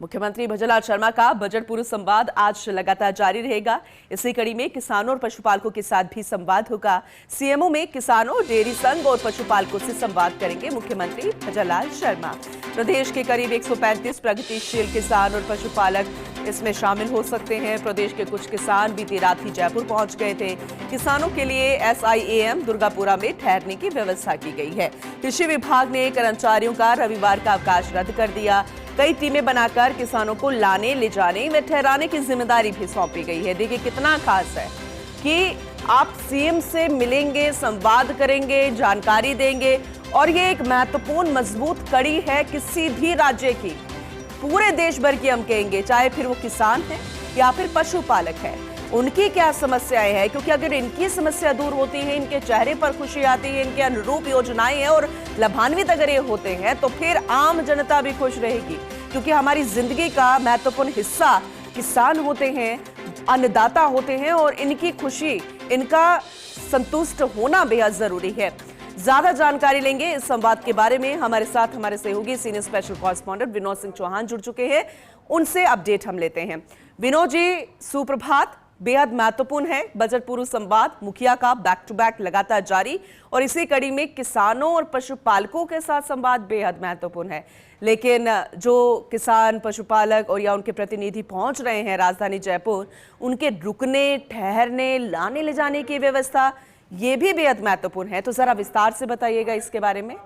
मुख्यमंत्री भजनलाल शर्मा का बजट पूर्व संवाद आज लगातार जारी रहेगा। इसी कड़ी में किसानों और पशुपालकों के साथ भी संवाद होगा। सीएमओ में किसानों, डेयरी संघ और पशुपालकों से संवाद करेंगे मुख्यमंत्री भजनलाल शर्मा। प्रदेश के करीब 135 प्रगतिशील किसान और पशुपालक इसमें शामिल हो सकते हैं। प्रदेश के कुछ किसान बीती रात ही जयपुर पहुंच गए थे। किसानों के लिए SIAM दुर्गापुरा में ठहरने की व्यवस्था की गई है। कृषि विभाग ने कर्मचारियों का रविवार का अवकाश रद्द कर दिया। कई टीमें बनाकर किसानों को लाने, ले जाने व ठहराने की जिम्मेदारी भी सौंपी गई है। देखिए कितना खास है कि आप सीएम से मिलेंगे, संवाद करेंगे, जानकारी देंगे और ये एक महत्वपूर्ण मजबूत कड़ी है किसी भी राज्य की, पूरे देश भर की हम कहेंगे, चाहे फिर वो किसान है या फिर पशुपालक है, उनकी क्या समस्याएं हैं। क्योंकि अगर इनकी समस्या दूर होती है, इनके चेहरे पर खुशी आती है, इनके अनुरूप योजनाएं हैं और लाभान्वित अगर ये होते हैं तो फिर आम जनता भी खुश रहेगी। क्योंकि हमारी जिंदगी का महत्वपूर्ण हिस्सा किसान होते हैं, अन्नदाता होते हैं और इनकी खुशी, इनका संतुष्ट होना बेहद जरूरी है। ज्यादा जानकारी लेंगे इस संवाद के बारे में। हमारे साथ हमारे सहयोगी senior special correspondent Vinod Singh Chauhan जुड़ चुके हैं, उनसे अपडेट हम लेते हैं। विनोद जी, सुप्रभात। बेहद महत्वपूर्ण है बजट पूर्व संवाद, मुखिया का बैक टू बैक लगातार जारी और इसी कड़ी में किसानों और पशुपालकों के साथ संवाद बेहद महत्वपूर्ण है। लेकिन जो किसान, पशुपालक और या उनके प्रतिनिधि पहुंच रहे हैं राजधानी जयपुर, उनके रुकने, ठहरने, लाने ले जाने की व्यवस्था ये भी बेहद महत्वपूर्ण है। तो जरा विस्तार से बताइएगा इसके बारे में।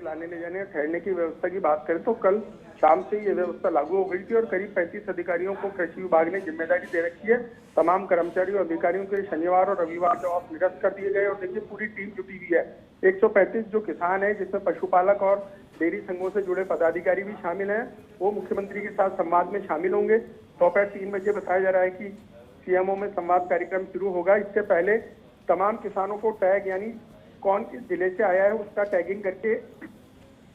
लाने ले जाने, ठहरने की व्यवस्था की बात करें तो कल शाम से ये व्यवस्था लागू हो गई थी और करीब 35 अधिकारियों को कृषि विभाग ने जिम्मेदारी दे रखी है। तमाम कर्मचारियों और अधिकारियों के शनिवार और रविवार के ऑफ निरस्त कर दिए गए और देखिए पूरी टीम जुटी हुई है। 135 जो किसान है, जिसमें पशुपालक और डेयरी संघों से जुड़े पदाधिकारी भी शामिल हैं, वो मुख्यमंत्री के साथ संवाद में शामिल होंगे। दोपहर 3 बजे बताया जा रहा है कि सीएमओ में संवाद कार्यक्रम शुरू होगा। इससे पहले तमाम किसानों को टैग, यानी कौन किस जिले से आया है उसका टैगिंग करके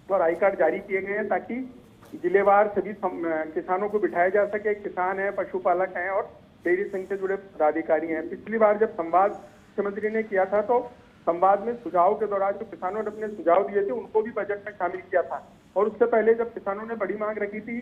और आई कार्ड जारी किए गए हैं ताकि जिलेवार सभी किसानों को बिठाया जा सके। किसान है, पशुपालक हैं और डेयरी संघ से जुड़े पदाधिकारी हैं। पिछली बार जब संवाद मुख्यमंत्री ने किया था तो संवाद में सुझाव के दौरान जो किसानों ने अपने सुझाव दिए थे उनको भी बजट में शामिल किया था। और उससे पहले जब किसानों ने बड़ी मांग रखी थी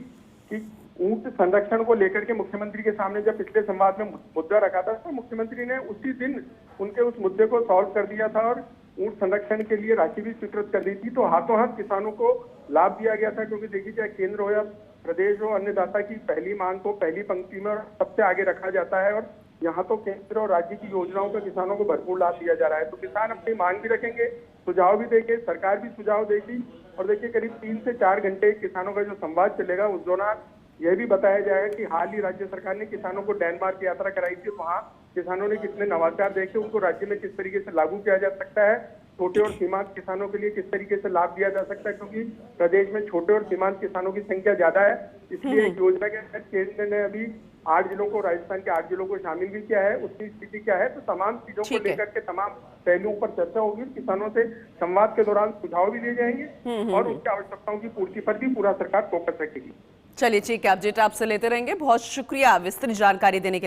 कि ऊंट संरक्षण को लेकर के मुख्यमंत्री के सामने जब पिछले संवाद में मुद्दा रखा था तो मुख्यमंत्री ने उसी दिन उनके उस मुद्दे को सॉल्व कर दिया था और ऊंट संरक्षण के लिए राशि भी स्वीकृत कर दी थी। तो हाथों हाथ किसानों को लाभ दिया गया था, क्योंकि देखिए चाहे केंद्र हो या प्रदेश हो, अन्नदाता की पहली मांग को पहली पंक्ति में सबसे आगे रखा जाता है और यहाँ तो केंद्र और राज्य की योजनाओं का किसानों को भरपूर लाभ दिया जा रहा है। तो किसान अपनी मांग भी रखेंगे, सुझाव भी देंगे, सरकार भी सुझाव देगी और देखिए करीब 3 से 4 घंटे किसानों का जो संवाद चलेगा उस दौरान यह भी बताया जाएगा कि हाल ही राज्य सरकार ने किसानों को डेनमार्क यात्रा कराई थी। वहाँ किसानों ने कितने नवाचार देखे, उनको राज्य में किस तरीके से लागू किया जा सकता है, छोटे और सीमांत किसानों के लिए किस तरीके से लाभ दिया जा सकता है, क्योंकि प्रदेश में छोटे और सीमांत किसानों की संख्या ज्यादा है। इसलिए एक योजना के तहत केंद्र ने अभी 8 जिलों को, राजस्थान के 8 जिलों को शामिल भी किया है। उसकी स्थिति क्या है, तो तमाम चीजों को लेकर के तमाम पहलुओं पर चर्चा होगी। किसानों से संवाद के दौरान सुझाव भी दिए जाएंगे और उनकी आवश्यकताओं की पूर्ति पर भी पूरा सरकार फोकस रखेगी। चलिए ठीक है, अपडेट आपसे लेते रहेंगे। बहुत शुक्रिया विस्तृत जानकारी देने के लिए।